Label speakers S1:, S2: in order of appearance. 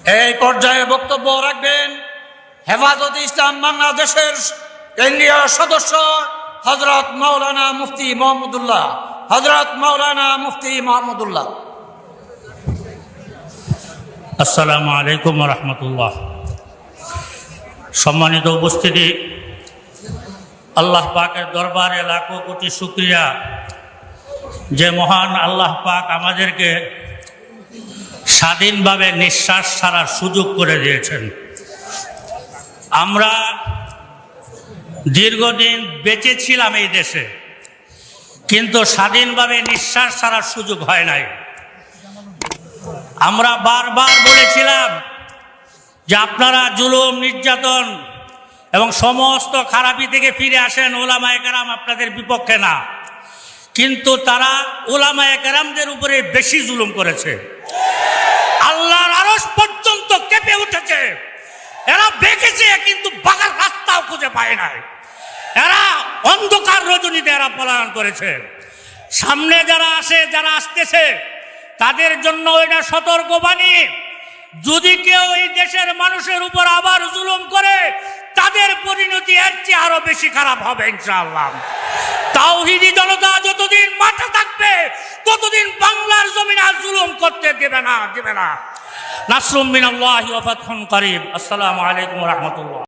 S1: এই পর্যায়ে বক্তব্য রাখবেন হেফাজতে ইসলাম বাংলাদেশের কেন্দ্রীয় সদস্য হযরত মাওলানা মুফতি মাহমুদুল্লাহ। হযরত মাওলানা মুফতি মাহমুদুল্লাহ।
S2: আসসালামু আলাইকুম ওয়া রাহমাতুল্লাহ। সম্মানিত উপস্থিতি, আল্লাহ পাকের দরবারে লাখো কোটি শুকরিয়া যে মহান আল্লাহ পাক আমাদেরকে স্বাধীনভাবে নিঃশ্বাস ছাড়ার সুযোগ করে দিয়েছেন। আমরা দীর্ঘদিন বেঁচে ছিলাম এই দেশে, কিন্তু স্বাধীনভাবে নিঃশ্বাস ছাড়ার সুযোগ হয় নাই। আমরা বারবার বলেছিলাম যে আপনারা জুলুম, নির্যাতন এবং সমস্ত খারাপি থেকে ফিরে আসেন, ওলামায়ে কেরাম আপনাদের বিপক্ষে না। কিন্তু তারা ওলামায়ে কেরামদের উপরে বেশি জুলুম করেছে। আল্লাহর আরশ পর্যন্ত কেঁপে উঠেছে। এরা বেঁকেছে, কিন্তু বাগার রাস্তাও খুঁজে পায় নাই। এরা অন্ধকার রজনীতে এরা পলায়ন করেছে। সামনে যারা আসতেছে তাদের জন্য এটা সতর্কবাণী, যদি কেউ এই দেশের মানুষের উপর আবার জুলুম করে তাদের পরিণতি এর চেয়ে আরো বেশি খারাপ হবে ইনশাআল্লাহ। তাওহীদি জনতা যতদিন মাঠে থাকবে ততদিন বাংলার জমিনে আর জুলুম করতে দেবে না। নাসরুম মিনাল্লাহি ওয়া ফাতহুন করিব। আসসালামু আলাইকুম ওয়া রাহমাতুল্লাহ।